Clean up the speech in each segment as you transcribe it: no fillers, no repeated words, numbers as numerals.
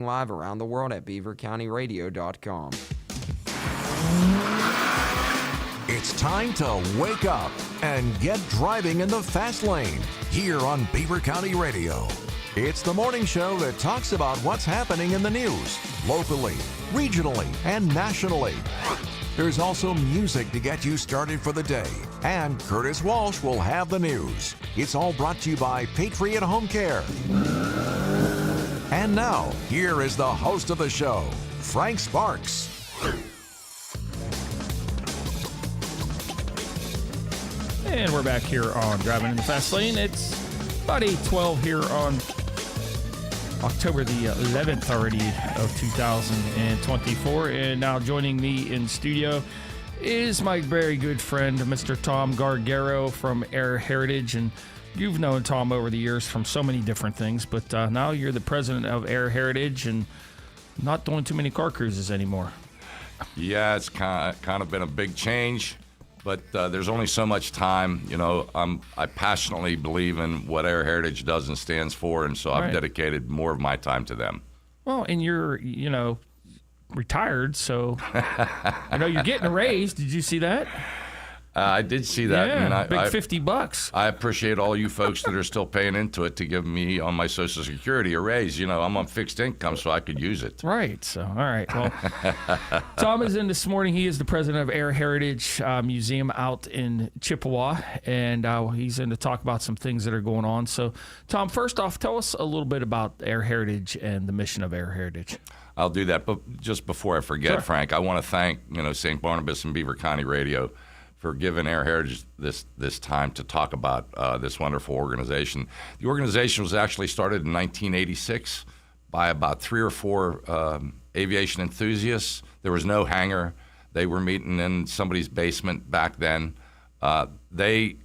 Live around the world at beavercountyradio.com. It's time to wake up and get driving in the fast lane here on Beaver County Radio. It's the morning show that talks about what's happening in the news, locally, regionally, and nationally. There's also music to get you started for the day, and Curtis Walsh will have the news. It's all brought to you by Patriot Home Care. And now, here is the host of the show, Frank Sparks. And we're back here on Driving in the Fast Lane. It's about 8:12 here on October the 11th already of 2024. And now joining me in studio is my very good friend, Mr. Tom Gargaro from Air Heritage. And you've known Tom over the years from so many different things, but now you're the president of Air Heritage and not doing too many car cruises anymore. Yeah, it's kind of been a big change, but there's only so much time. You know, I passionately believe in what Air Heritage does and stands for, and so I've dedicated more of my time to them. Well, and you're, retired, so I know you're getting a raise. Did you see that? I did see that. Yeah, big $50. I appreciate all you folks that are still paying into it to give me on my Social Security a raise. You know, I'm on fixed income, so I could use it. Right. So, all right. Well, Tom is in this morning. He is the president of Air Heritage Museum out in Chippewa, and he's in to talk about some things that are going on. So, Tom, first off, tell us a little bit about Air Heritage and the mission of Air Heritage. I'll do that, but just before I forget, sure. Frank, I want to thank St. Barnabas and Beaver County Radio for giving Air Heritage this time to talk about this wonderful organization. The organization was actually started in 1986 by about 3 or 4 aviation enthusiasts. There was no hangar. They were meeting in somebody's basement back then. They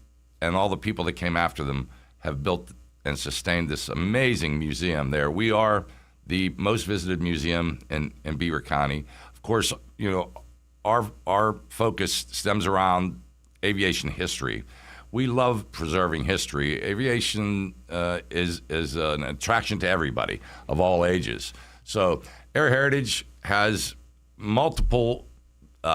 and all the people that came after them have built and sustained this amazing museum there. We are the most visited museum in Beaver County. Of course, our focus stems around aviation history. We love preserving history. Aviation is an attraction to everybody of all ages. So Air Heritage has multiple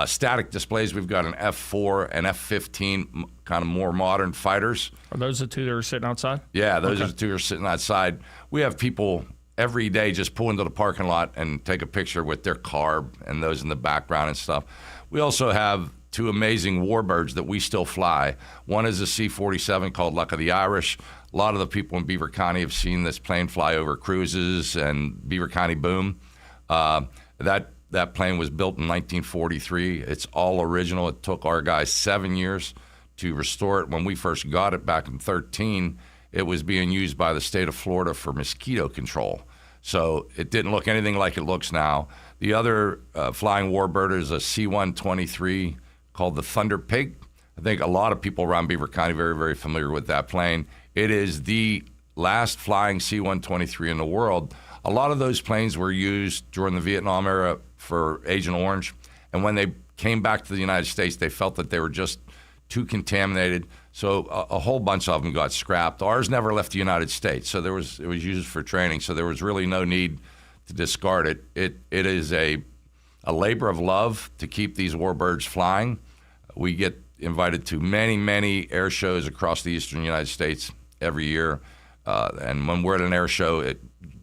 static displays. We've got an F4 and F-15, kind of more modern fighters. Are those the two that are sitting outside? Yeah, those are the two that are sitting outside. We have people every day just pull into the parking lot and take a picture with their car and those in the background and stuff. We also have 2 amazing warbirds that we still fly. One is a C-47 called Luck of the Irish. A lot of the people in Beaver County have seen this plane fly over cruises and Beaver County Boom. That plane was built in 1943. It's all original. It took our guys 7 years to restore it. When we first got it back in 2013, it was being used by the state of Florida for mosquito control. So it didn't look anything like it looks now. The other flying warbird is a C-123 called the Thunder Pig. I think a lot of people around Beaver County are very, very familiar with that plane. It is the last flying C-123 in the world. A lot of those planes were used during the Vietnam era for Agent Orange. And when they came back to the United States, they felt that they were just too contaminated. So a whole bunch of them got scrapped. Ours never left the United States, so it was used for training. So there was really no need to discard it. It is a labor of love to keep these warbirds flying. We get invited to many, many air shows across the eastern United States every year. And when we're at an air show,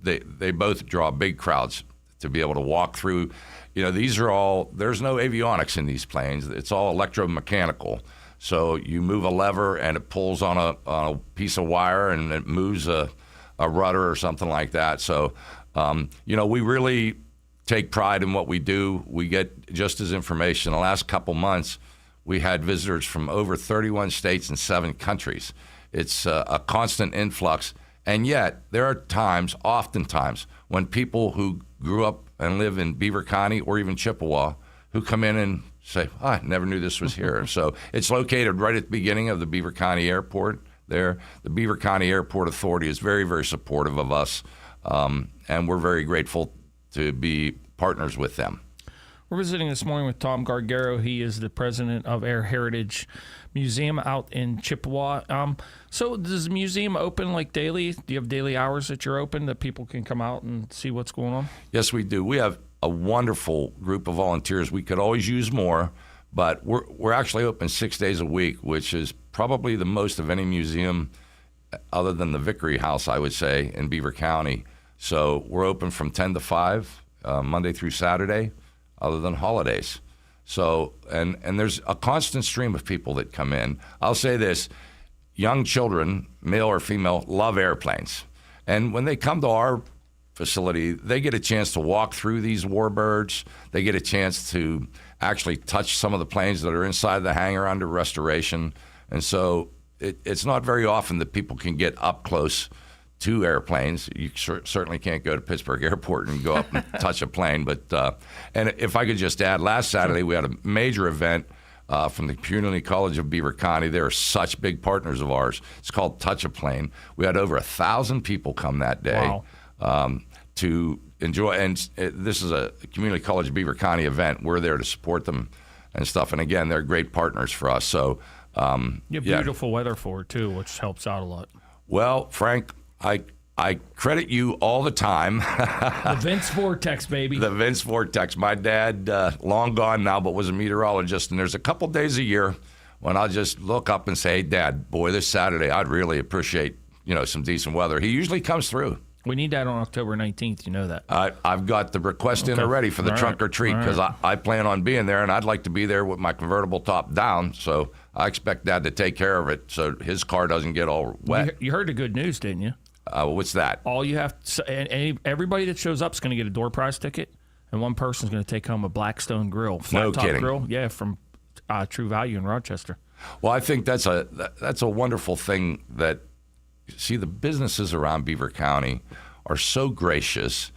they both draw big crowds to be able to walk through. These are all, there's no avionics in these planes. It's all electromechanical. So you move a lever and it pulls on a piece of wire and it moves a rudder or something like that. So, we really take pride in what we do. We get just as information. The last couple months, we had visitors from over 31 states and 7 countries. It's a constant influx. And yet there are oftentimes, when people who grew up and live in Beaver County or even Chippewa who come in and say, I never knew this was here. So it's located right at the beginning of the Beaver County Airport there. The Beaver County Airport Authority is very, very supportive of us, and we're very grateful to be partners with them. We're visiting this morning with Tom Gargaro. He is the president of Air Heritage Museum out in Chippewa. So does the museum open like daily? Do you have daily hours that you're open that people can come out and see what's going on? Yes, we do. We have a wonderful group of volunteers. We could always use more, but we're actually open 6 days a week, which is probably the most of any museum other than the Vickery House, I would say, in Beaver County. So we're open from 10 to 5, Monday through Saturday, other than holidays. So, and there's a constant stream of people that come in. I'll say this, young children, male or female, love airplanes. And when they come to our facility, they get a chance to walk through these warbirds. They get a chance to actually touch some of the planes that are inside the hangar under restoration. And so it's not very often that people can get up close to airplanes. You certainly can't go to Pittsburgh Airport and go up and touch a plane. But and if I could just add, last Saturday we had a major event from the Community College of Beaver County. They're such big partners of ours. It's called Touch a Plane. We had over 1,000 people come that day. Wow. To enjoy. And this is a Community College of Beaver County event. We're there to support them and stuff. And again, they're great partners for us. So you have beautiful weather for it too, which helps out a lot. Well, Frank, I credit you all the time. The Vince Vortex, baby. The Vince Vortex. My dad, long gone now, but was a meteorologist. And there's a couple days a year when I'll just look up and say, hey, Dad, boy, this Saturday, I'd really appreciate, some decent weather. He usually comes through. We need that on October 19th. You know that. I've got the request in already for the trunk or treat because I plan on being there, and I'd like to be there with my convertible top down. So I expect Dad to take care of it so his car doesn't get all wet. You heard the good news, didn't you? What's that? All you have to, and everybody that shows up is going to get a door prize ticket, and one person's going to take home a Blackstone grill, flat top grill, from True Value in Rochester. Well, I think that's a wonderful thing that. See, the businesses around Beaver County are so gracious.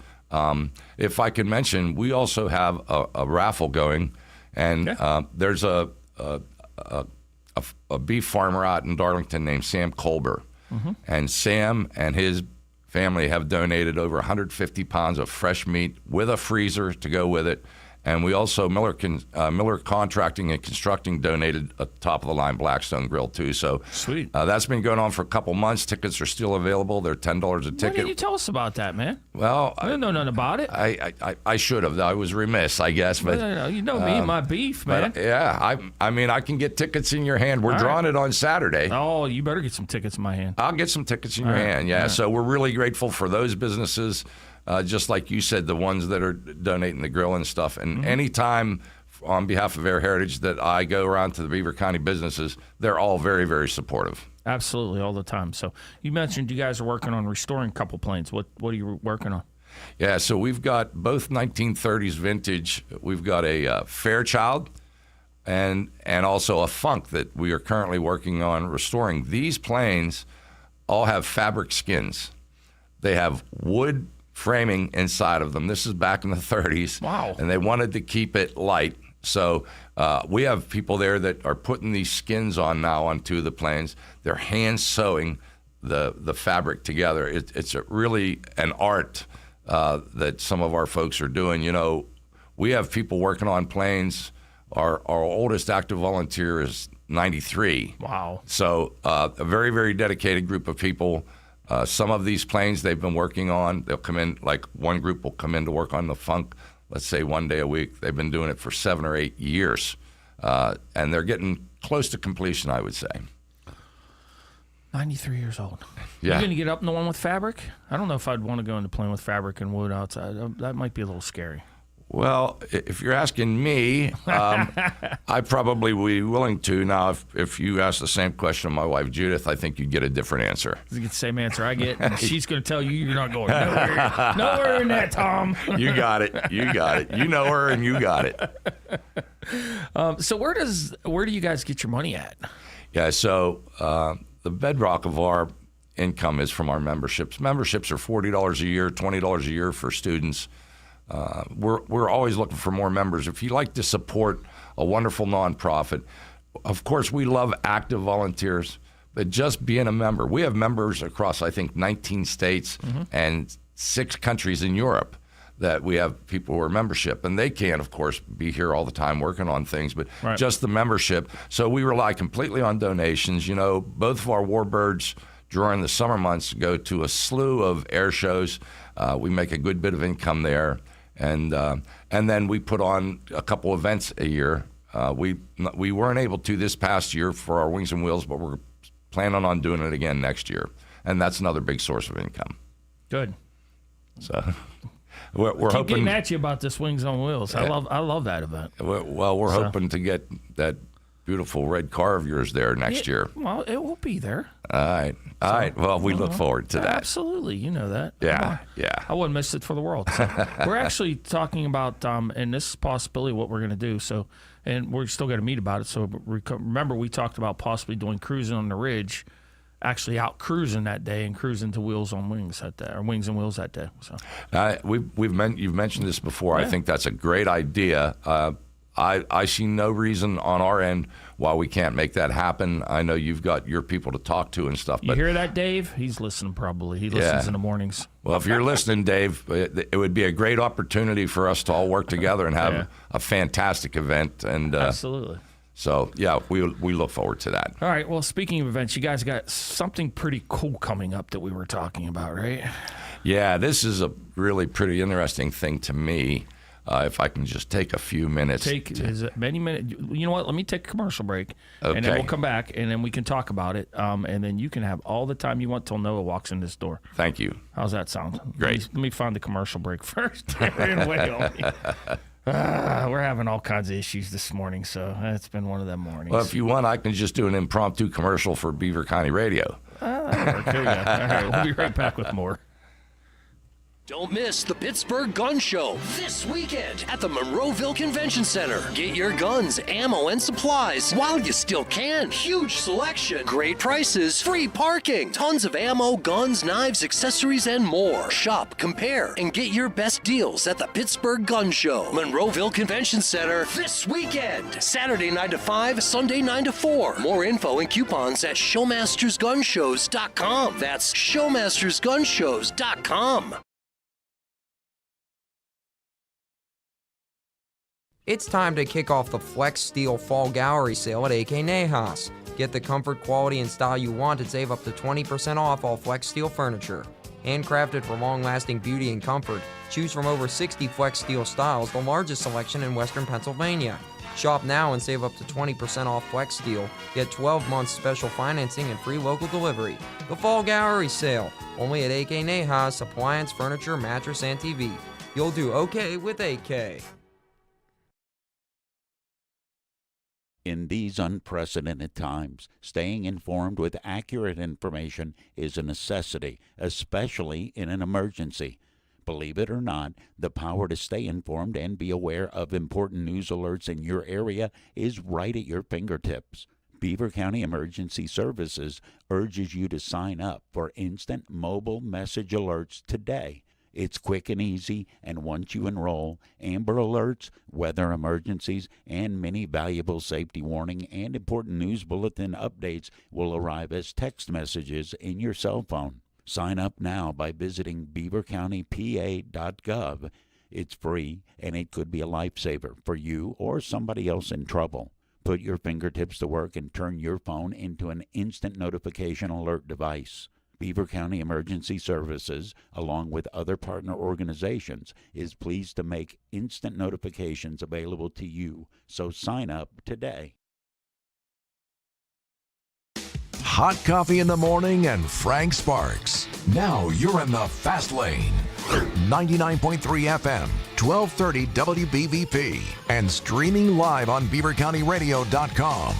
If I can mention, we also have a raffle going, and there's a beef farmer out in Darlington named Sam Colber. Mm-hmm. And Sam and his family have donated over 150 pounds of fresh meat with a freezer to go with it. And we also, Miller Contracting and Constructing donated a top-of-the-line Blackstone grill, too. So sweet. That's been going on for a couple months. Tickets are still available. They're $10 a ticket. Why didn't you tell us about that, man? Well, I didn't know nothing about it. I should have. I was remiss, I guess. But no, you know me, my beef, man. I mean, I can get tickets in your hand. We're drawing it on Saturday. Oh, you better get some tickets in my hand. I'll get some tickets in your hand, yeah. So we're really grateful for those businesses. Just like you said, the ones that are donating the grill and stuff. And anytime on behalf of Air Heritage that I go around to the Beaver County businesses, they're all very, very supportive. Absolutely, all the time. So you mentioned you guys are working on restoring a couple planes. What are you working on? Yeah, so we've got both 1930s vintage. We've got a Fairchild and also a Funk that we are currently working on restoring. These planes all have fabric skins. They have wood framing inside of them. This is back in the 30s. Wow. And they wanted to keep it light. So we have people there that are putting these skins on now onto the planes. They're hand sewing the fabric together. It's really an art that some of our folks are doing. We have people working on planes. Our oldest active volunteer is 93. Wow. So a very, very dedicated group of people. Some of these planes they've been working on, they'll come in, like one group will come in to work on the Funk, let's say 1 day a week. They've been doing it for 7 or 8 years, and they're getting close to completion, I would say. 93 years old. Yeah. You going to get up in the one with fabric? I don't know if I'd want to go into plane with fabric and wood outside. That might be a little scary. Well, if you're asking me, I probably would be willing to. Now, if you ask the same question of my wife, Judith, I think you'd get a different answer. You get the same answer I get, and she's going to tell you you're not going nowhere. Nowhere in that, Tom. You got it. You got it. You know her, and you got it. So where do you guys get your money at? Yeah, so the bedrock of our income is from our memberships. Memberships are $40 a year, $20 a year for students. We're always looking for more members. If you like to support a wonderful nonprofit, of course, we love active volunteers, but just being a member. We have members across, I think, 19 states and 6 countries in Europe that we have people who are membership, and they can't, of course, be here all the time working on things, but just the membership. So we rely completely on donations. You know, both of our warbirds during the summer months go to a slew of air shows. We make a good bit of income there, and then we put on a couple events a year. We weren't able to this past year for our Wings and Wheels, but we're planning on doing it again next year, and that's another big source of income. Good. So we're Keep hoping getting at you about this Wings on Wheels. I love that event. We're hoping to get that beautiful red car of yours there next year. Well, it will be there. All right. Well, we look forward to that. Absolutely. You know that. Yeah. I wouldn't miss it for the world. So we're actually talking about, and this is possibly what we're going to do. So, and we're still going to meet about it. So remember, we talked about possibly doing cruising on the ridge, actually out cruising that day and cruising to Wheels on Wings that day, or Wings and Wheels that day. So you've mentioned this before. Yeah. I think that's a great idea. I see no reason on our end why we can't make that happen. I know you've got your people to talk to and stuff. You hear that, Dave? He's listening probably. He listens in the mornings. Well, if you're listening, Dave, it would be a great opportunity for us to all work together and have a fantastic event. And absolutely. So, yeah, we look forward to that. All right. Well, speaking of events, you guys got something pretty cool coming up that we were talking about, right? Yeah, this is a really pretty interesting thing to me. If I can just take a few minutes. Is it many minutes? You know what? Let me take a commercial break, and then we'll come back, and then we can talk about it. And then you can have all the time you want till Noah walks in this door. Thank you. How's that sound? Great. Let me find the commercial break first. We're having all kinds of issues this morning, so it's been one of them mornings. Well, if you want, I can just do an impromptu commercial for Beaver County Radio. Here we go. All right, we'll be right back with more. Don't miss the Pittsburgh Gun Show this weekend at the Monroeville Convention Center. Get your guns, ammo, and supplies while you still can. Huge selection, great prices, free parking, tons of ammo, guns, knives, accessories, and more. Shop, compare, and get your best deals at the Pittsburgh Gun Show. Monroeville Convention Center this weekend. Saturday 9 to 5, Sunday 9 to 4. More info and coupons at showmastersgunshows.com. That's showmastersgunshows.com. It's time to kick off the Flex Steel Fall Gallery Sale at AK Nahas. Get the comfort, quality, and style you want and save up to 20% off all Flex Steel furniture. Handcrafted for long-lasting beauty and comfort, choose from over 60 Flex Steel styles, the largest selection in Western Pennsylvania. Shop now and save up to 20% off Flex Steel. Get 12 months special financing and free local delivery. The Fall Gallery Sale, only at AK Nahas, appliance, furniture, mattress, and TV. You'll do okay with AK. In these unprecedented times, staying informed with accurate information is a necessity, especially in an emergency. Believe it or not, the power to stay informed and be aware of important news alerts in your area is right at your fingertips. Beaver County Emergency Services urges you to sign up for instant mobile message alerts today. It's quick and easy, and once you enroll, Amber Alerts, weather emergencies, and many valuable safety warning and important news bulletin updates will arrive as text messages in your cell phone. Sign up now by visiting beavercountypa.gov. It's free, and it could be a lifesaver for you or somebody else in trouble. Put your fingertips to work and turn your phone into an instant notification alert device. Beaver County Emergency Services, along with other partner organizations, is pleased to make instant notifications available to you, so sign up today. Hot coffee in the morning and Frank Sparks. Now you're in the fast lane. 99.3 FM, 1230 WBVP, and streaming live on BeaverCountyRadio.com.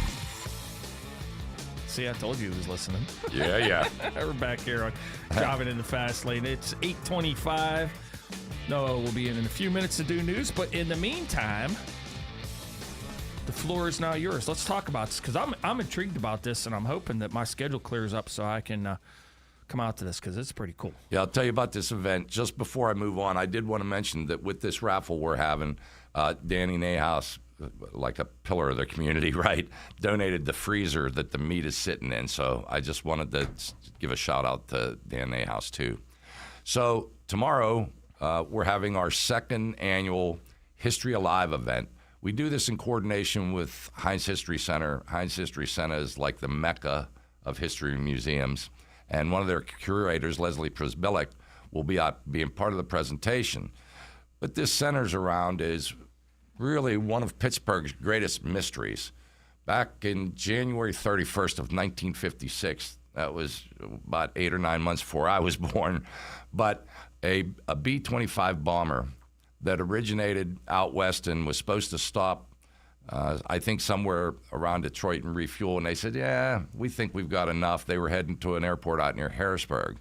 See, I told you he was listening. Yeah. We're back here on Driving in the Fast Lane. It's 8:25. Noah will be in a few minutes to do news, but in the meantime, the floor is now yours. Let's talk about this, because I'm intrigued about this, and I'm hoping that my schedule clears up so I can come out to this, because it's pretty cool. Yeah, I'll tell you about this event. Just before I move on, I did want to mention that with this raffle we're having, Danny Nahas, like a pillar of the community, right, donated the freezer that the meat is sitting in. So I just wanted to give a shout out to Dan Nahas too. So tomorrow, we're having our second annual History Alive event. We do this in coordination with Heinz History Center. Heinz History Center is like the mecca of history museums. And one of their curators, Leslie Prisbilek, will be out being part of the presentation. What this centers around is really one of Pittsburgh's greatest mysteries. Back in January 31st of 1956, that was about 8 or 9 months before I was born, but a B-25 bomber that originated out west and was supposed to stop, I think, somewhere around Detroit and refuel. And they said, yeah, we think we've got enough. They were heading to an airport out near Harrisburg.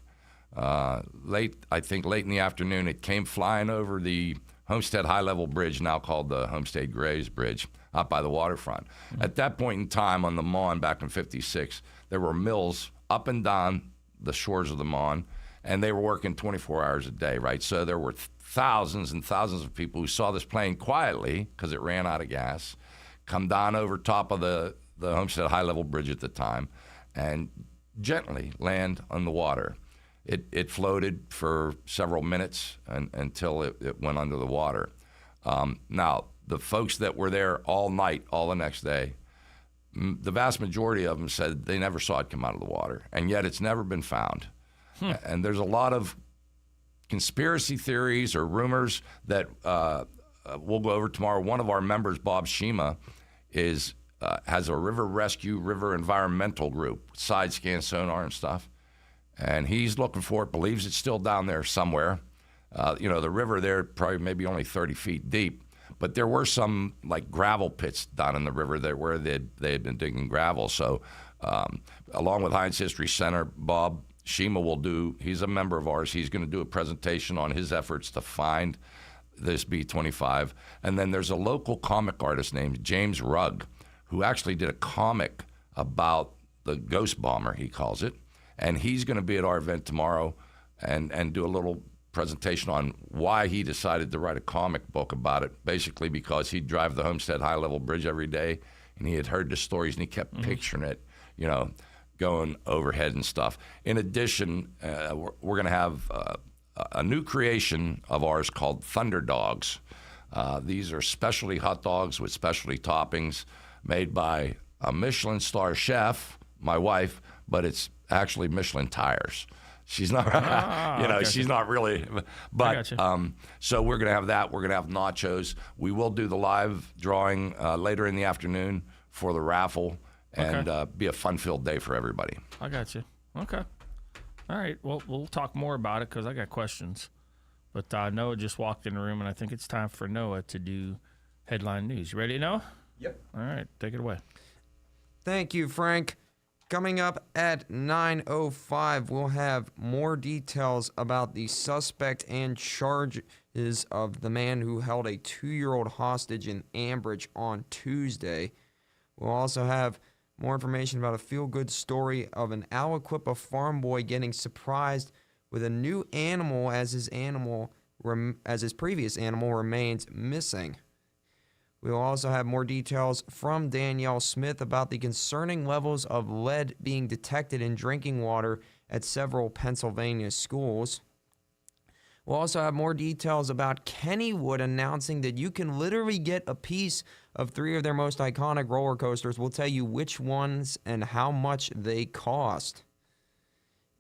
Late in the afternoon, it came flying over the Homestead High-Level Bridge, now called the Homestead Graves Bridge, out by the waterfront. Mm-hmm. At that point in time on the Mon back in 56, there were mills up and down the shores of the Mon, and they were working 24 hours a day, right? So there were thousands and thousands of people who saw this plane quietly, because it ran out of gas, come down over top of the Homestead High-Level Bridge at the time, and gently land on the water. It floated for several minutes until it went under the water. Now, the folks that were there all night, all the next day, the vast majority of them said they never saw it come out of the water, and yet it's never been found. And there's a lot of conspiracy theories or rumors that we'll go over tomorrow. One of our members, Bob Shima, has a river rescue, river environmental group, side scan sonar and stuff. And he's looking for it, believes it's still down there somewhere. The river there probably maybe only 30 feet deep. But there were some like gravel pits down in the river there where they had been digging gravel. So along with Heinz History Center, Bob Shima he's a member of ours. He's going to do a presentation on his efforts to find this B-25. And then there's a local comic artist named James Rugg who actually did a comic about the ghost bomber, he calls it. And he's going to be at our event tomorrow and do a little presentation on why he decided to write a comic book about it, basically because he'd drive the Homestead High-Level Bridge every day, and he had heard the stories, and he kept picturing it, going overhead and stuff. In addition, we're going to have a new creation of ours called Thunder Dogs. These are specialty hot dogs with specialty toppings made by a Michelin star chef, my wife, but it's actually Michelin tires. She's not, she's not really, but so we're going to have that. We're going to have nachos. We will do the live drawing later in the afternoon for the raffle and be a fun-filled day for everybody. I got you. Okay. All right. Well, we'll talk more about it because I got questions. But Noah just walked in the room, and I think it's time for Noah to do headline news. You ready, Noah? Yep. All right. Take it away. Thank you, Frank. Coming up at 9:05, we'll have more details about the suspect and charges of the man who held a 2-year-old hostage in Ambridge on Tuesday. We'll also have more information about a feel-good story of an Aliquippa farm boy getting surprised with a new animal as his previous animal remains missing. We will also have more details from Danielle Smith about the concerning levels of lead being detected in drinking water at several Pennsylvania schools. We'll also have more details about Kennywood announcing that you can literally get a piece of 3 of their most iconic roller coasters. We'll tell you which ones and how much they cost.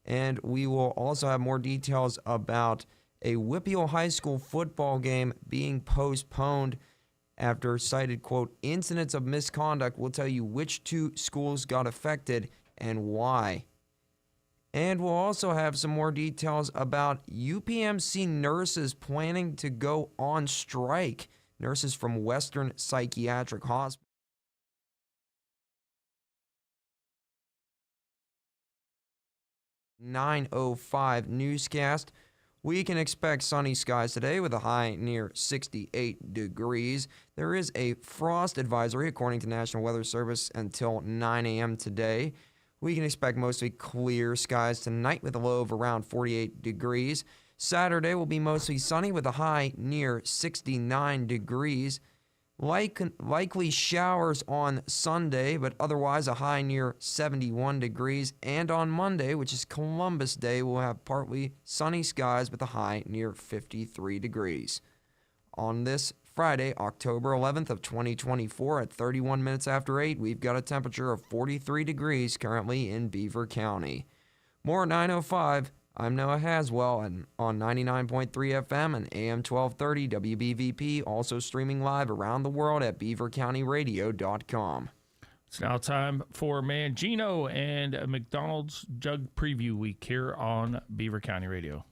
And we will also have more details about a Whippeal High School football game being postponed after cited, quote, incidents of misconduct. We'll tell you which 2 schools got affected and why. And we'll also have some more details about UPMC nurses planning to go on strike. Nurses from Western Psychiatric Hospital. 9:05 newscast. We can expect sunny skies today with a high near 68 degrees. There is a frost advisory according to National Weather Service until 9 a.m. today. We can expect mostly clear skies tonight with a low of around 48 degrees. Saturday will be mostly sunny with a high near 69 degrees. Likely showers on Sunday, but otherwise a high near 71 degrees. And on Monday, which is Columbus Day, we'll have partly sunny skies with a high near 53 degrees. On this Friday, October 11th of 2024 at 31 minutes after 8, we've got a temperature of 43 degrees currently in Beaver County. More at 9:05. I'm Noah Haswell and on 99.3 FM and AM 1230 WBVP, also streaming live around the world at beavercountyradio.com. It's now time for Mangino and McDonald's Jug Preview Week here on Beaver County Radio.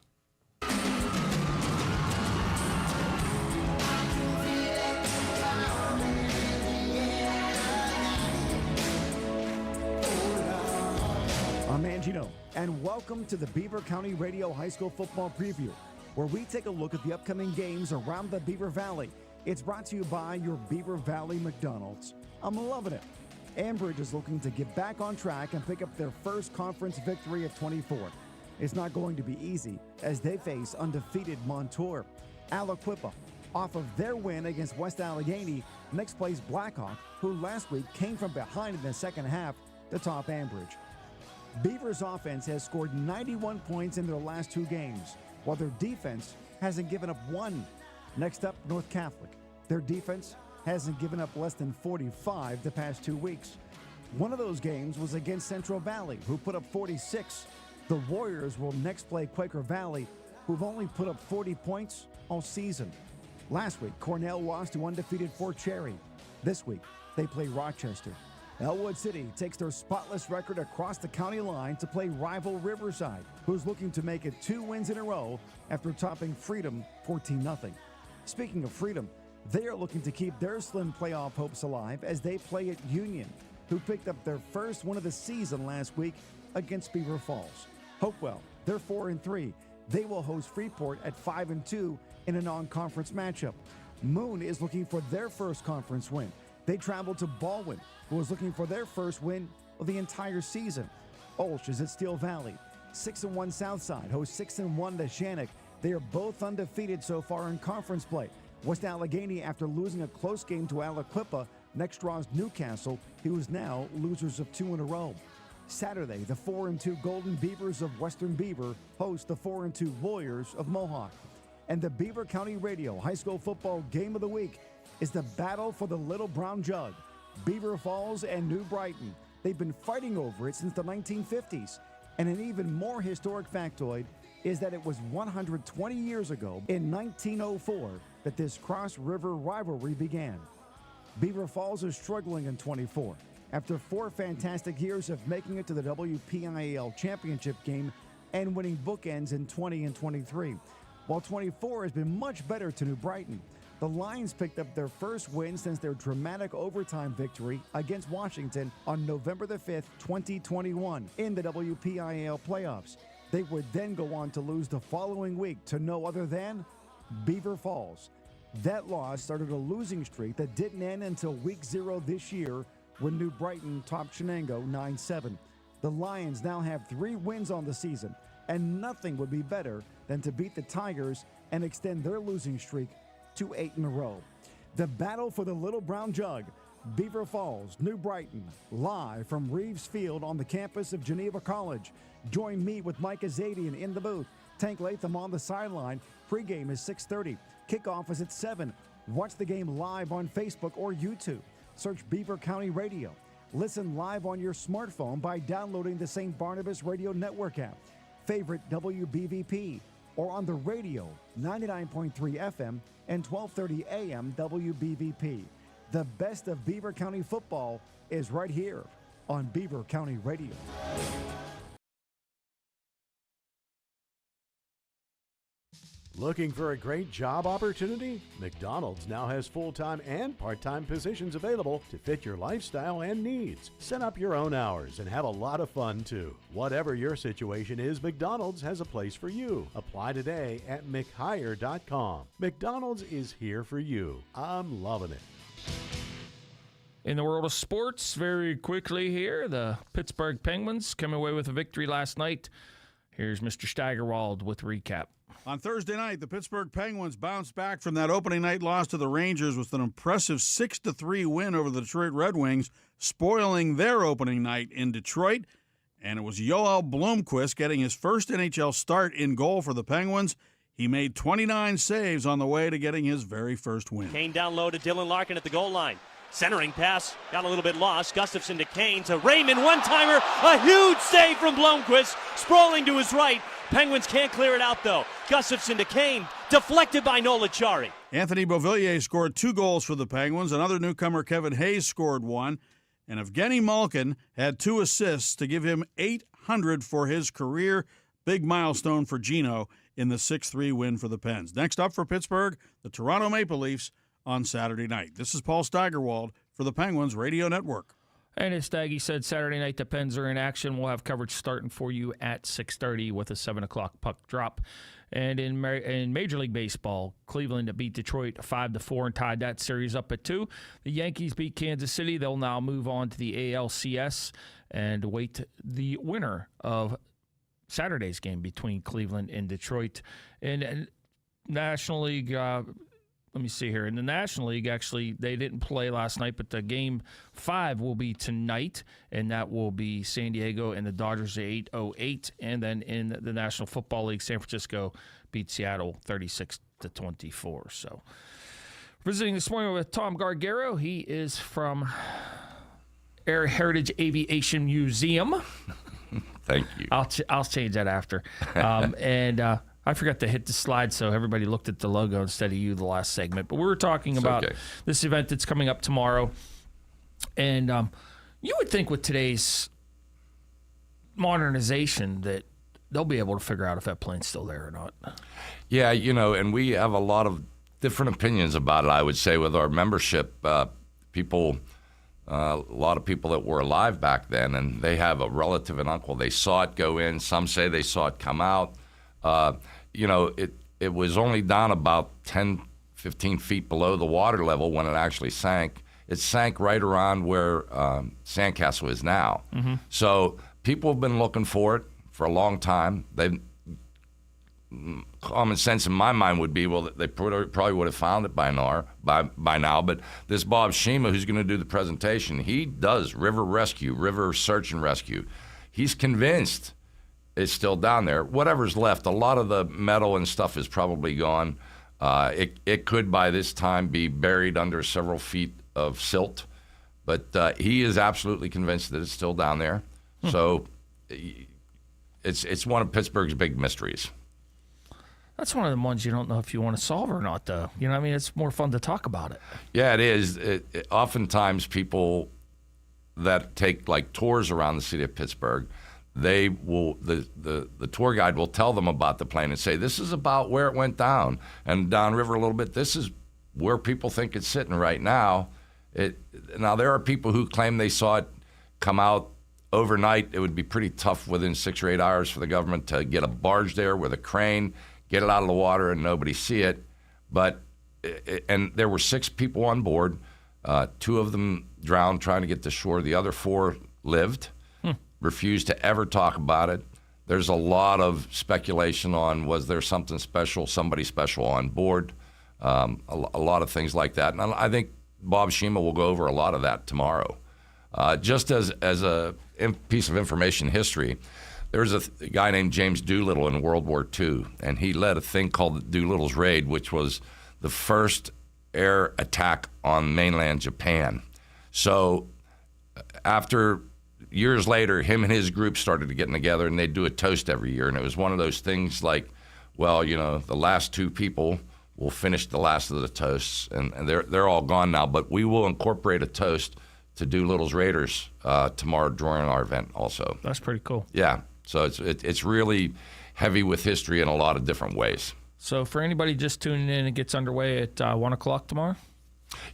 I'm Mangino, and welcome to the Beaver County Radio High School Football Preview, where we take a look at the upcoming games around the Beaver Valley. It's brought to you by your Beaver Valley McDonald's. I'm loving it. Ambridge is looking to get back on track and pick up their first conference victory of 24. It's not going to be easy as they face undefeated Montour. Aliquippa, off of their win against West Allegheny, next plays Blackhawk, who last week came from behind in the second half to top Ambridge. Beaver's offense has scored 91 points in their last two games, while their defense hasn't given up one. Next up, North Catholic. Their defense hasn't given up less than 45 the past 2 weeks. One of those games was against Central Valley, who put up 46. The Warriors will next play Quaker Valley, who've only put up 40 points all season. Last week, Cornell lost to undefeated Fort Cherry. This week, they play Rochester. Elwood City takes their spotless record across the county line to play rival Riverside, who's looking to make it 2 wins in a row after topping Freedom 14-0. Speaking of Freedom, they are looking to keep their slim playoff hopes alive as they play at Union, who picked up their first win of the season last week against Beaver Falls. Hopewell, they're 4-3. They will host Freeport at 5-2 in a non-conference matchup. Moon is looking for their first conference win. They traveled to Baldwin, who was looking for their first win of the entire season. Olsh is at Steel Valley. 6-1 Southside hosts 6-1 to Shannock. They are both undefeated so far in conference play. West Allegheny, after losing a close game to Aliquippa, next draws Newcastle, who is now losers of 2 in a row. Saturday, the 4-2 Golden Beavers of Western Beaver host the 4-2 Warriors of Mohawk. And the Beaver County Radio High School Football Game of the Week is the battle for the Little Brown Jug. Beaver Falls and New Brighton. They've been fighting over it since the 1950s. And an even more historic factoid is that it was 120 years ago, in 1904, that this Cross River rivalry began. Beaver Falls is struggling in 24 after 4 fantastic years of making it to the WPIAL championship game and winning bookends in 20 and 23, while 24 has been much better to New Brighton. The Lions picked up their first win since their dramatic overtime victory against Washington on November the 5th, 2021 in the WPIAL playoffs. They would then go on to lose the following week to no other than Beaver Falls. That loss started a losing streak that didn't end until week 0 this year when New Brighton topped Shenango 9-7. The Lions now have 3 wins on the season, and nothing would be better than to beat the Tigers and extend their losing streak to 8 in a row. The battle for the Little Brown Jug, Beaver Falls, New Brighton, live from Reeves Field on the campus of Geneva College. Join me with Mike Azadian in the booth, Tank Latham on the sideline. Pregame is 6:30. Kickoff is at 7. Watch the game live on Facebook or YouTube. Search Beaver County Radio. Listen live on your smartphone by downloading the St. Barnabas Radio Network app. Favorite WBVP or on the radio, 99.3 FM and 1230 AM WBVP. The best of Beaver County football is right here on Beaver County Radio. Looking for a great job opportunity? McDonald's now has full-time and part-time positions available to fit your lifestyle and needs. Set up your own hours and have a lot of fun too. Whatever your situation is, McDonald's has a place for you. Apply today at mchire.com. McDonald's is here for you. I'm loving it. In the world of sports, very quickly here, the Pittsburgh Penguins came away with a victory last night. Here's Mr. Steigerwald with recap. On Thursday night, the Pittsburgh Penguins bounced back from that opening night loss to the Rangers with an impressive 6-3 win over the Detroit Red Wings, spoiling their opening night in Detroit. And it was Yoel Blomqvist getting his first NHL start in goal for the Penguins. He made 29 saves on the way to getting his very first win. Kane down low to Dylan Larkin at the goal line. Centering pass, got a little bit lost. Gustafsson to Kane to Raymond, one-timer. A huge save from Blomqvist, sprawling to his right. Penguins can't clear it out, though. Gustafsson to Kane, deflected by Nola Chari. Anthony Beauvillier scored 2 goals for the Penguins. Another newcomer, Kevin Hayes, scored 1. And Evgeny Malkin had 2 assists to give him 800 for his career. Big milestone for Gino in the 6-3 win for the Pens. Next up for Pittsburgh, the Toronto Maple Leafs on Saturday night. This is Paul Steigerwald for the Penguins Radio Network. And as Staggy said, Saturday night the Pens are in action. We'll have coverage starting for you at 6:30 with a 7 o'clock puck drop. And in Major League Baseball, Cleveland beat Detroit 5-4 and tied that series up at 2. The Yankees beat Kansas City. They'll now move on to the ALCS and wait the winner of Saturday's game between Cleveland and Detroit. And National League, let me see here. In the National League, actually, they didn't play last night, but the Game 5 will be tonight, and that will be San Diego and the Dodgers at 8:08. And then in the National Football League, San Francisco beat Seattle 36-24. So, visiting this morning with Tom Gargaro. He is from Air Heritage Aviation Museum. Thank you. I'll change that after. And I forgot to hit the slide, so everybody looked at the logo instead of you the last segment. But we were talking about this event that's coming up tomorrow. And you would think with today's modernization that they'll be able to figure out if that plane's still there or not. Yeah, and we have a lot of different opinions about it, I would say, with our membership. People, a lot of people that were alive back then, and they have a relative and uncle. They saw it go in. Some say they saw it come out. It was only down about 10, 15 feet below the water level when it actually sank. It sank right around where Sandcastle is now. Mm-hmm. So people have been looking for it for a long time. Common sense in my mind would be, well, they probably would have found it by now. But this Bob Shima, who's going to do the presentation, he does river search and rescue. He's convinced it's still down there. Whatever's left, a lot of the metal and stuff is probably gone. It could by this time be buried under several feet of silt, but he is absolutely convinced that it's still down there. So it's one of Pittsburgh's big mysteries. That's one of the ones you don't know if you want to solve or not, though. You know what I mean? It's more fun to talk about it. Yeah, it is. Oftentimes people that take like tours around the city of Pittsburgh, they will the tour guide will tell them about the plane and say, this is about where it went down, and downriver a little bit, this is where people think it's sitting right now. Now there are people who claim they saw it come out overnight. It would be pretty tough within 6 or 8 hours for the government to get a barge there with a crane, get it out of the water, and nobody see it. And there were 6 people on board. 2 of them drowned trying to get to shore. The other 4 lived. Refused to ever talk about it. There's a lot of speculation on, was there something special, somebody special on board, a lot of things like that. And I think Bob Shima will go over a lot of that tomorrow. Just as a piece of information history, there was a guy named James Doolittle in World War II, and he led a thing called Doolittle's Raid, which was the first air attack on mainland Japan. So after years later, him and his group started getting together, and they'd do a toast every year. And it was one of those things like, well, the last 2 people will finish the last of the toasts, and they're all gone now. But we will incorporate a toast to Doolittle's Raiders tomorrow during our event also. That's pretty cool. Yeah. So it's really heavy with history in a lot of different ways. So for anybody just tuning in, it gets underway at 1 o'clock tomorrow?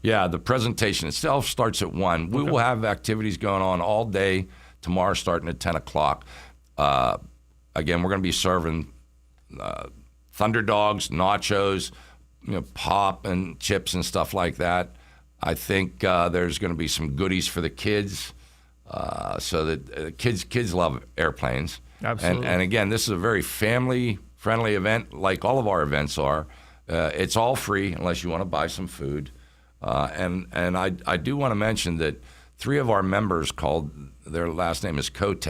Yeah, the presentation itself starts at 1. We will have activities going on all day tomorrow starting at 10 o'clock. Again, we're going to be serving Thunder Dogs, nachos, pop and chips and stuff like that. I think there's going to be some goodies for the kids so that kids love airplanes. Absolutely. And again, this is a very family friendly event like all of our events are. It's all free unless you want to buy some food. And I do want to mention that 3 of our members called, their last name is Cote.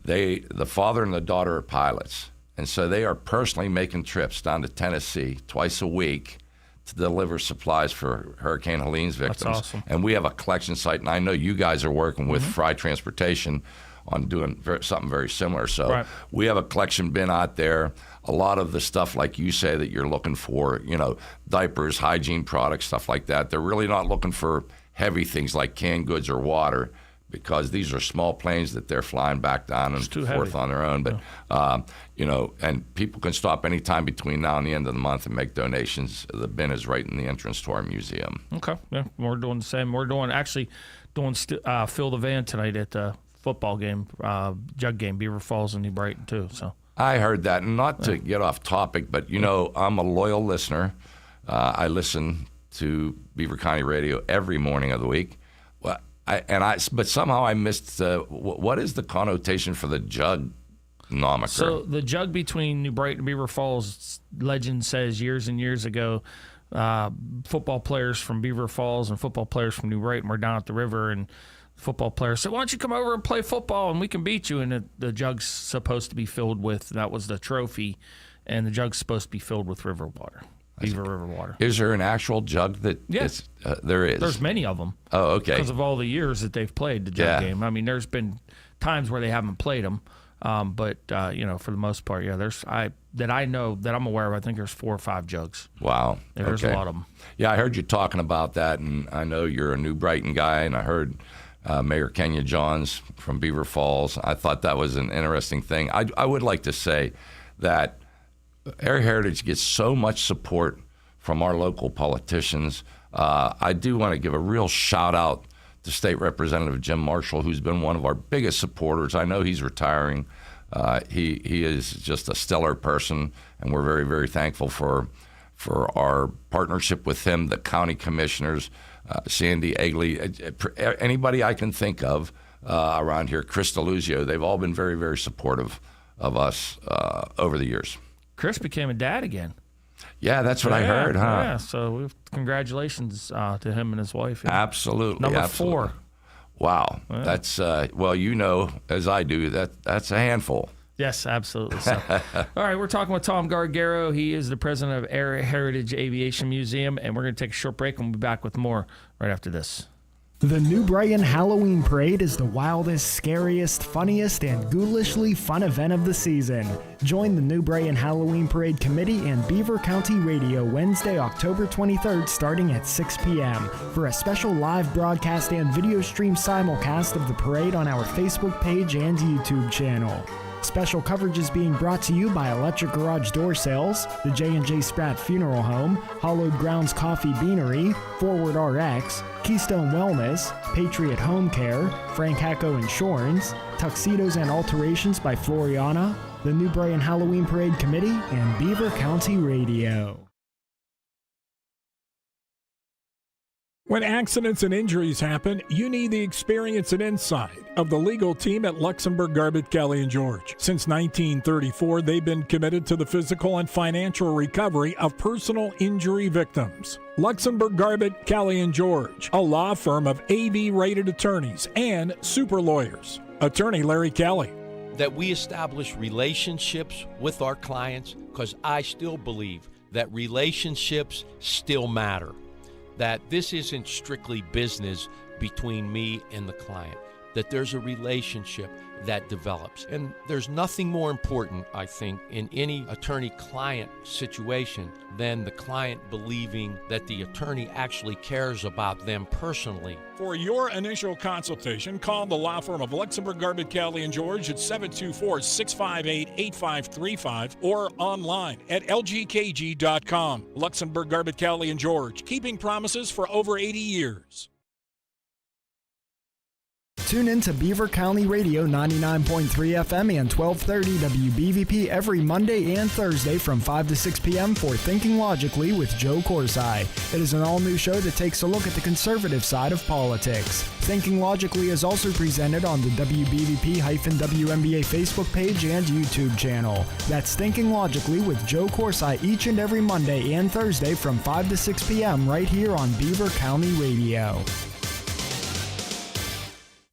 The father and the daughter are pilots. And so they are personally making trips down to Tennessee twice a week to deliver supplies for Hurricane Helene's victims. That's awesome. And we have a collection site, and I know you guys are working with Fry Transportation on doing something very similar. So we have a collection bin out there. A lot of the stuff, like you say, that you're looking for, diapers, hygiene products, stuff like that. They're really not looking for heavy things like canned goods or water, because these are small planes that they're flying back down and forth on their own. But, and people can stop anytime between now and the end of the month and make donations. The bin is right in the entrance to our museum. Okay. Yeah, we're doing the same. We're doing Fill the Van tonight at the football game, jug game, Beaver Falls and New Brighton, too. So I heard that. And not to get off topic, but, I'm a loyal listener. I listen to Beaver County Radio every morning of the week. But somehow I missed what is the connotation for the jug moniker? So the jug between New Brighton and Beaver Falls, legend says years and years ago, football players from Beaver Falls and football players from New Brighton were down at the river, and football players said, "Why don't you come over and play football and we can beat you?" And the jug's supposed to be filled with, that was the trophy, and the jug's supposed to be filled with river water. Beaver River water. Is there an actual jug that? Yes, there is. There's many of them. Oh, okay. Because of all the years that they've played the jug game. I mean, there's been times where they haven't played them, but for the most part, there's that I'm aware of. I think there's 4 or 5 jugs. Wow. There's a lot of them. Yeah, I heard you talking about that, and I know you're a New Brighton guy, and I heard Mayor Kenya Johns from Beaver Falls. I thought that was an interesting thing. I would like to say that Air Heritage gets so much support from our local politicians. I do want to give a real shout out to State Representative Jim Marshall, who's been one of our biggest supporters. I know he's retiring. He is just a stellar person, and we're very, very thankful for our partnership with him, the county commissioners, Sandy Egley, anybody I can think of around here, Chris DeLuzio. They've all been very, very supportive of us over the years. Chris became a dad again. Yeah, that's what I heard, huh? Yeah, so congratulations to him and his wife. Absolutely. Number 4. Wow. Yeah. That's, as I do, that's a handful. Yes, absolutely. So, all right, we're talking with Tom Gargaro. He is the president of Air Heritage Aviation Museum, and we're going to take a short break, and we'll be back with more right after this. The New Brighton Halloween Parade is the wildest, scariest, funniest, and ghoulishly fun event of the season. Join the New Brighton Halloween Parade Committee and Beaver County Radio Wednesday, October 23rd, starting at 6 p.m. for a special live broadcast and video stream simulcast of the parade on our Facebook page and YouTube channel. Special coverage is being brought to you by Electric Garage Door Sales, the J&J Spratt Funeral Home, Hollowed Grounds Coffee Beanery, Forward RX, Keystone Wellness, Patriot Home Care, Frank Hacko Insurance, Tuxedos and Alterations by Floriana, the New Brighton Halloween Parade Committee, and Beaver County Radio. When accidents and injuries happen, you need the experience and insight of the legal team at Luxembourg, Garbett, Kelly & George. Since 1934, they've been committed to the physical and financial recovery of personal injury victims. Luxembourg, Garbett, Kelly & George, a law firm of AV-rated attorneys and super lawyers. Attorney Larry Kelly. That we establish relationships with our clients, because I still believe that relationships still matter. That this isn't strictly business between me and the client, that there's a relationship that develops. And there's nothing more important, I think, in any attorney-client situation than the client believing that the attorney actually cares about them personally. For your initial consultation, call the law firm of Luxembourg, Garbett, Kelly & George at 724-658-8535 or online at lgkg.com. Luxembourg, Garbett, Kelly & George, keeping promises for over 80 years. Tune in to Beaver County Radio 99.3 FM and 1230 WBVP every Monday and Thursday from 5 to 6 p.m. for Thinking Logically with Joe Corsai. It is an all-new show that takes a look at the conservative side of politics. Thinking Logically is also presented on the WBVP-WNBA Facebook page and YouTube channel. That's Thinking Logically with Joe Corsai each and every Monday and Thursday from 5 to 6 p.m. right here on Beaver County Radio.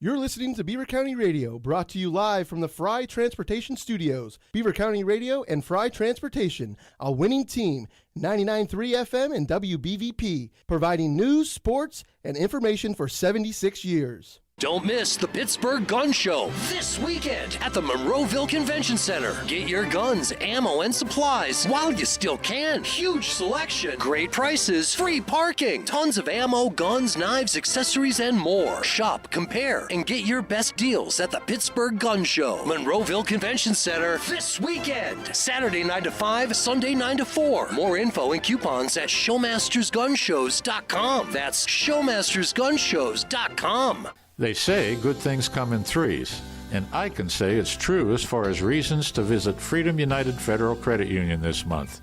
You're listening to Beaver County Radio, brought to you live from the Fry Transportation Studios. Beaver County Radio and Fry Transportation, a winning team, 99.3 FM and WBVP, providing news, sports, and information for 76 years. Don't miss the Pittsburgh Gun Show this weekend at the Monroeville Convention Center. Get your guns, ammo, and supplies while you still can. Huge selection, great prices, free parking, tons of ammo, guns, knives, accessories, and more. Shop, compare, and get your best deals at the Pittsburgh Gun Show. Monroeville Convention Center this weekend. Saturday 9 to 5, Sunday 9 to 4. More info and coupons at showmastersgunshows.com. That's showmastersgunshows.com. They say good things come in threes, and I can say it's true as far as reasons to visit Freedom United Federal Credit Union this month.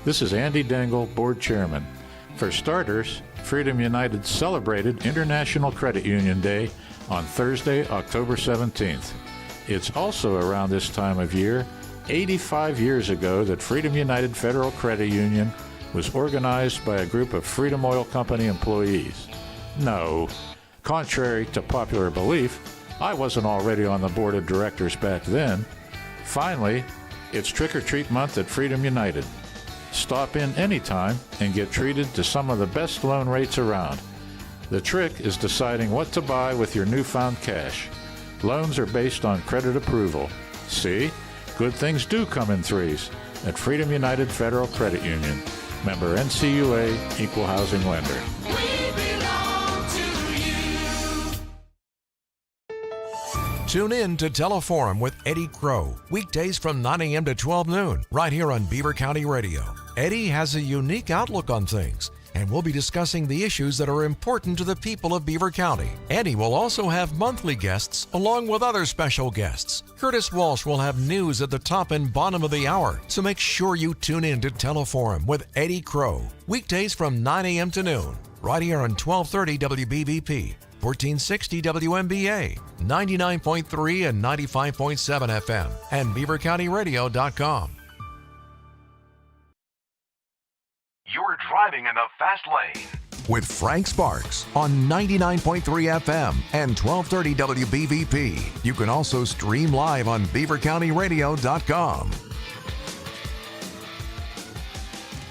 This is Andy Dangle, Board Chairman. For starters, Freedom United celebrated International Credit Union Day on Thursday, October 17th. It's also around this time of year, 85 years ago, that Freedom United Federal Credit Union was organized by a group of Freedom Oil Company employees. No. Contrary to popular belief, I wasn't already on the board of directors back then. Finally, it's trick-or-treat month at Freedom United. Stop in anytime and get treated to some of the best loan rates around. The trick is deciding what to buy with your newfound cash. Loans are based on credit approval. See? Good things do come in threes at Freedom United Federal Credit Union. Member NCUA, Equal Housing Lender. Tune in to Teleforum with Eddie Crow, weekdays from 9 a.m. to 12 noon, right here on Beaver County Radio. Eddie has a unique outlook on things, and we'll be discussing the issues that are important to the people of Beaver County. Eddie will also have monthly guests along with other special guests. Curtis Walsh will have news at the top and bottom of the hour, so make sure you tune in to Teleforum with Eddie Crow, weekdays from 9 a.m. to noon, right here on 1230 WBVP. 1460 WMBA, 99.3 and 95.7 FM, and BeaverCountyRadio.com. You're driving in the fast lane with Frank Sparks on 99.3 FM and 1230 WBVP. You can also stream live on BeaverCountyRadio.com.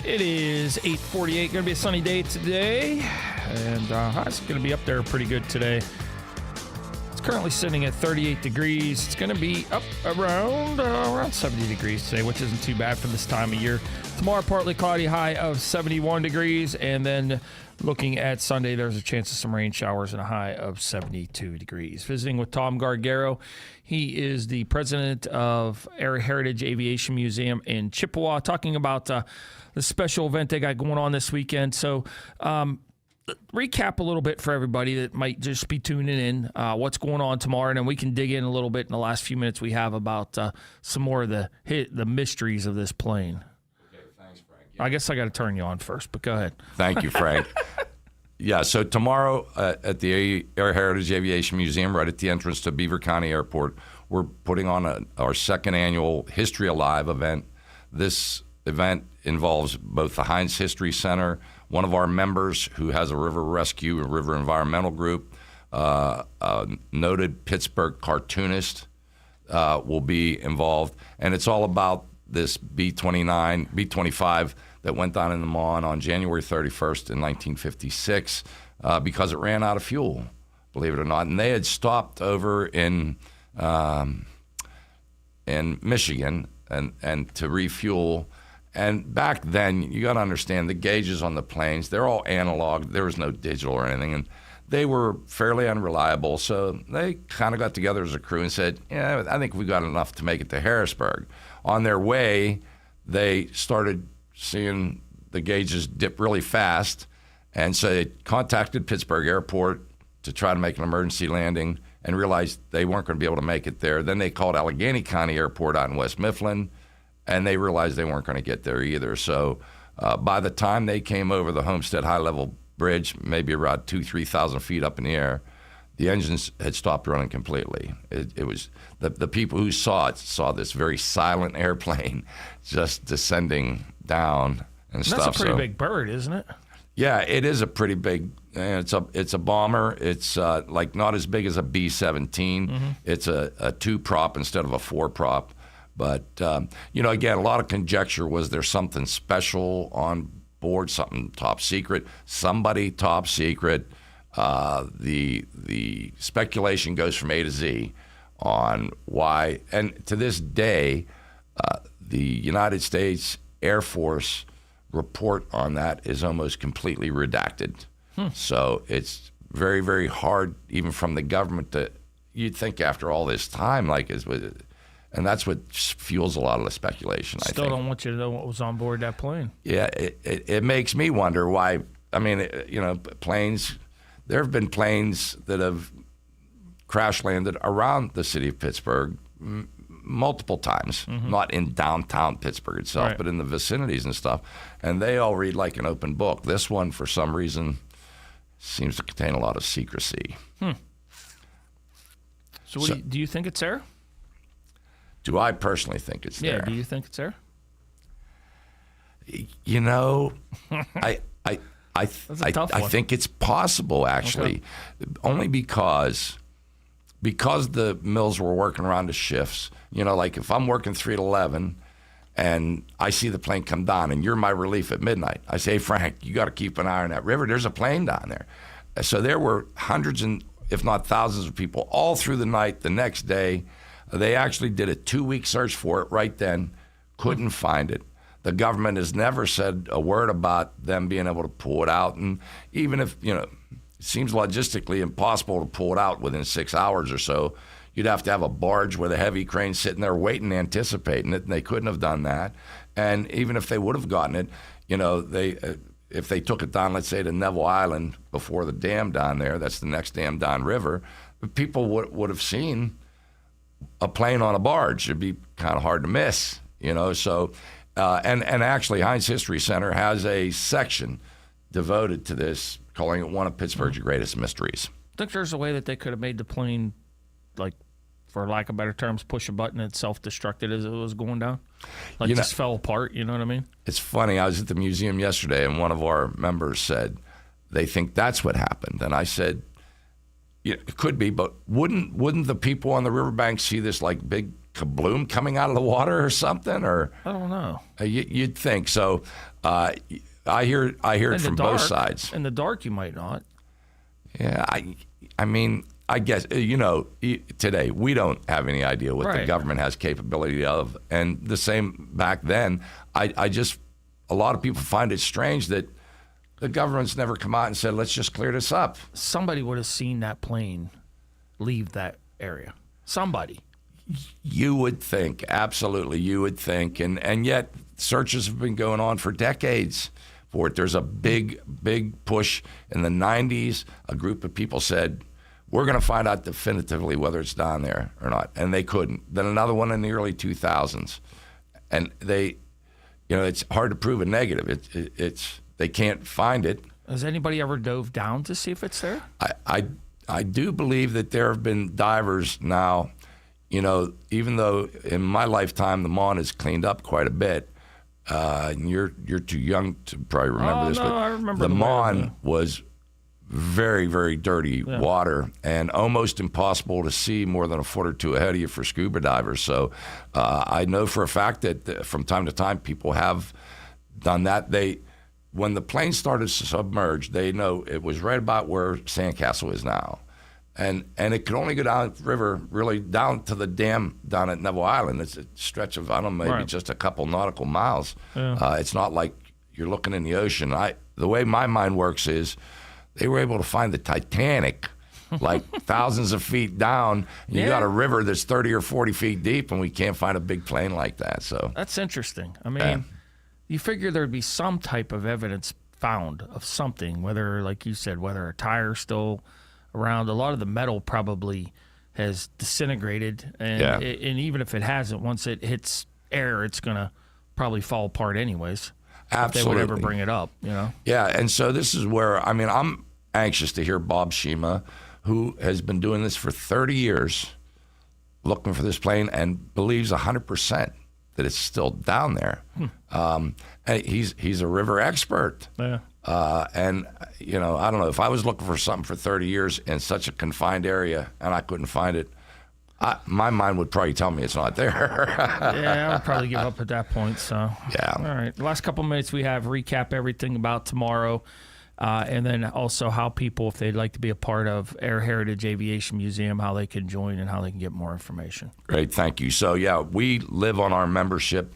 It is 8:48. Going to be a sunny day today, and it's going to be up there pretty good today. It's currently sitting at 38 degrees. It's going to be up around 70 degrees today, which isn't too bad for this time of year. Tomorrow, partly cloudy, high of 71 degrees, and then looking at Sunday, there's a chance of some rain showers and a high of 72 degrees. Visiting with Tom Gargaro. He is the president of Heritage Aviation Museum in Chippewa, talking about the special event they got going on this weekend. So recap a little bit for everybody that might just be tuning in, what's going on tomorrow, and then we can dig in a little bit in the last few minutes we have about some more of the mysteries of this plane. Okay, thanks, Frank. Yeah. I guess I got to turn you on first, but go ahead. Thank you, Frank. Yeah, so tomorrow at the Air Heritage Aviation Museum, right at the entrance to Beaver County Airport, we're putting on our second annual History Alive event. This event involves both the Heinz History Center, one of our members who has a river rescue, a river environmental group, a noted Pittsburgh cartoonist will be involved. And it's all about this B-25 that went down in the Mon on January 31st in 1956 because it ran out of fuel, believe it or not. And they had stopped over in Michigan and to refuel. And back then, you got to understand, the gauges on the planes, they're all analog. There was no digital or anything. And they were fairly unreliable. So they kind of got together as a crew and said, yeah, I think we got enough to make it to Harrisburg. On their way, they started seeing the gauges dip really fast. And so they contacted Pittsburgh Airport to try to make an emergency landing. and realized they weren't going to be able to make it there. Then they called Allegheny County Airport out in West Mifflin, and they realized they weren't going to get there either. So by the time they came over the Homestead high-level bridge, maybe around 3,000 feet up in the air, the engines had stopped running completely. It was the people who saw it saw this very silent airplane just descending down and stuff. That's a pretty big bird, isn't it? Yeah, it is a pretty big. It's a bomber. It's like not as big as a B-17. Mm-hmm. It's a two-prop instead of a four-prop. But again, a lot of conjecture. Was there something special on board? Something top secret? Somebody top secret? The speculation goes from A to Z on why, and to this day, the United States Air Force report on that is almost completely redacted. So it's very, very hard, even from the government, to, you'd think after all this time, and that's what fuels a lot of the speculation, I think. Still don't want you to know what was on board that plane. Yeah, it makes me wonder why. I mean, planes. There have been planes that have crash landed around the city of Pittsburgh multiple times, not in downtown Pittsburgh itself, Right. but in the vicinities and stuff. And they all read like an open book. This one, for some reason, seems to contain a lot of secrecy. So, do you think it's there? Do I personally think it's there? Yeah, do you think it's there? I think it's possible, actually, only because the mills were working around the shifts. Like if I'm working 3 to 11 and I see the plane come down and you're my relief at midnight, I say, hey, Frank, you got to keep an eye on that river. There's a plane down there. So there were hundreds and if not thousands of people all through the night the next day. They actually did a 2-week search for it right then, couldn't find it. The government has never said a word about them being able to pull it out. And even if, it seems logistically impossible to pull it out within 6 hours or so, you'd have to have a barge with a heavy crane sitting there waiting, anticipating it, and they couldn't have done that. And even if they would have gotten it, if they took it down, let's say, to Neville Island before the dam down there, that's the next dam downriver, people would have seen a plane on a barge. It'd be kind of hard to miss, so... And actually, Heinz History Center has a section devoted to this, calling it one of Pittsburgh's greatest mysteries. Think there's a way that they could have made the plane, like, for lack of better terms, push a button and self-destructed as it was going down? Like, just fell apart, you know what I mean? It's funny. I was at the museum yesterday, and one of our members said they think that's what happened. And I said, it could be, but wouldn't the people on the riverbank see this, like, big kabloom coming out of the water or something? Or I don't know. You'd think so. I hear it from both sides. In the dark, you might not. Yeah, I mean, I guess today we don't have any idea what the government has capability of, and the same back then. I just a lot of people find it strange that the government's never come out and said, let's just clear this up. Somebody would have seen that plane leave that area. Somebody. You would think, absolutely, you would think. And yet searches have been going on for decades for it. There's a big push in the 90s. A group of people said, we're going to find out definitively whether it's down there or not. And they couldn't. Then another one in the early 2000s. And it's hard to prove a negative. They can't find it. Has anybody ever dove down to see if it's there? I do believe that there have been divers now. Even though in my lifetime the Mon has cleaned up quite a bit, and you're too young to probably remember this, but I remember the Mon was very, very dirty water and almost impossible to see more than a foot or two ahead of you for scuba divers. So I know for a fact that from time to time people have done that. When the plane started to submerge, they know it was right about where Sandcastle is now. And it could only go down the river, really down to the dam down at Neville Island. It's a stretch of, maybe just a couple nautical miles. Yeah. It's not like you're looking in the ocean. The way my mind works is they were able to find the Titanic like thousands of feet down. And you got a river that's 30 or 40 feet deep, and we can't find a big plane like that. So that's interesting. I mean, you figure there'd be some type of evidence found of something, whether, like you said, whether a tire's still around. A lot of the metal probably has disintegrated, and Yeah. and even if it hasn't, once it hits air, it's going to probably fall apart anyways. Absolutely. If they would ever bring it up, Yeah, and so this is where, I'm anxious to hear Bob Shima, who has been doing this for 30 years, looking for this plane and believes 100% that it's still down there. And he's a river expert. Yeah. And, I don't know, if I was looking for something for 30 years in such a confined area and I couldn't find it, my mind would probably tell me it's not there. Yeah, I would probably give up at that point. So yeah. All right. The last couple minutes we have, recap everything about tomorrow, and then also how people, if they'd like to be a part of Air Heritage Aviation Museum, how they can join and how they can get more information. Great, thank you. So, yeah, we live on our membership.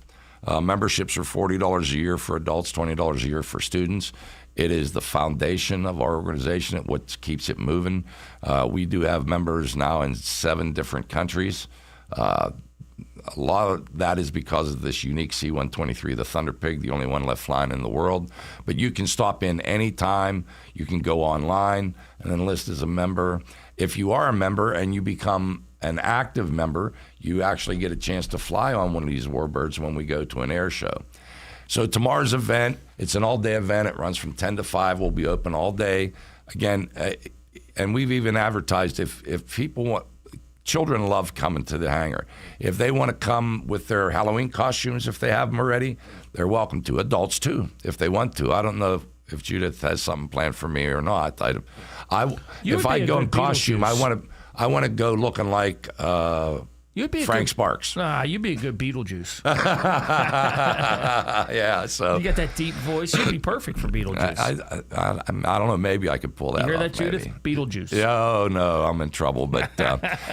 Memberships are $40 a year for adults, $20 a year for students. It is the foundation of our organization, what keeps it moving. We do have members now in 7 different countries. A lot of that is because of this unique C-123, the Thunder Pig, the only one left flying in the world. But you can stop in anytime. You can go online and enlist as a member. If you are a member and you become an active member, you actually get a chance to fly on one of these warbirds when we go to an air show. So tomorrow's event, it's an all-day event. It runs from 10 to 5. We'll be open all day. Again, and we've even advertised if people want, children love coming to the hangar. If they want to come with their Halloween costumes, if they have them already, they're welcome to. Adults too, if they want to. I don't know if Judith has something planned for me or not. If I go in costume, I want to go looking like You'd be Frank Sparks. Nah, you'd be a good Beetlejuice. Yeah, so you got that deep voice. You'd be perfect for Beetlejuice. I don't know. Maybe I could pull that. You hear off, that, Judith? maybe. Beetlejuice. Yeah, oh no, I'm in trouble. But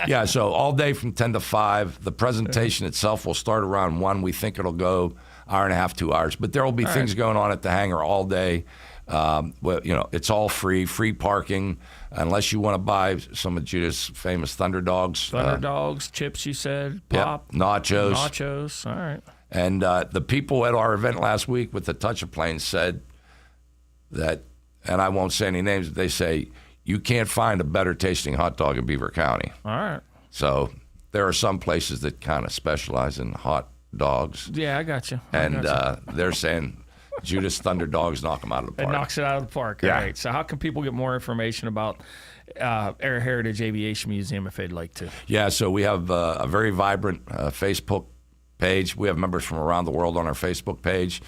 yeah, so all day from 10 to 5. The presentation itself will start around 1. We think it'll go hour and a half, 2 hours. But there will be things going on at the hangar all day. It's all free parking, unless you want to buy some of Judith's famous Thunder Dogs. Thunder Dogs, chips, you said, pop. Yep, nachos. Nachos, all right. And the people at our event last week with the Touch of Planes said that, and I won't say any names, but they say, you can't find a better tasting hot dog in Beaver County. All right. So there are some places that kind of specialize in hot dogs. Yeah, I got you. They're saying Judas Thunder Dogs knock them out of the park. It knocks it out of the park. Yeah. All right. So how can people get more information about Air Heritage Aviation Museum if they'd like to? Yeah, so we have a very vibrant Facebook page. We have members from around the world on our Facebook page.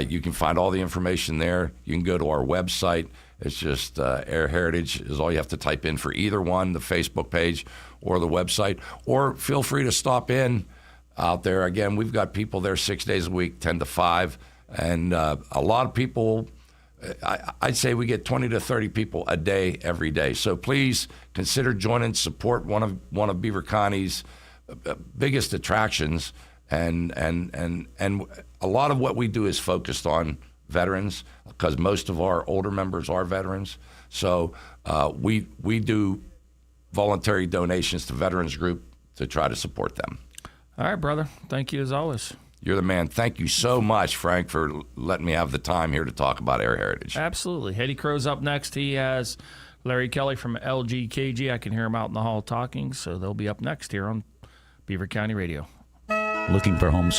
You can find all the information there. You can go to our website. It's just Air Heritage is all you have to type in for either one, the Facebook page or the website. Or feel free to stop in out there. Again, we've got people there 6 days a week, 10 to 5. And a lot of people, I'd say we get 20 to 30 people a day, every day. So please consider joining, support one of Beaver County's biggest attractions. And a lot of what we do is focused on veterans, because most of our older members are veterans. So we do voluntary donations to Veterans Group to try to support them. All right, brother. Thank you as always. You're the man. Thank you so much, Frank, for letting me have the time here to talk about Air Heritage. Absolutely. Eddie Crow's up next. He has Larry Kelly from LGKG. I can hear him out in the hall talking, so they'll be up next here on Beaver County Radio. Looking for home service?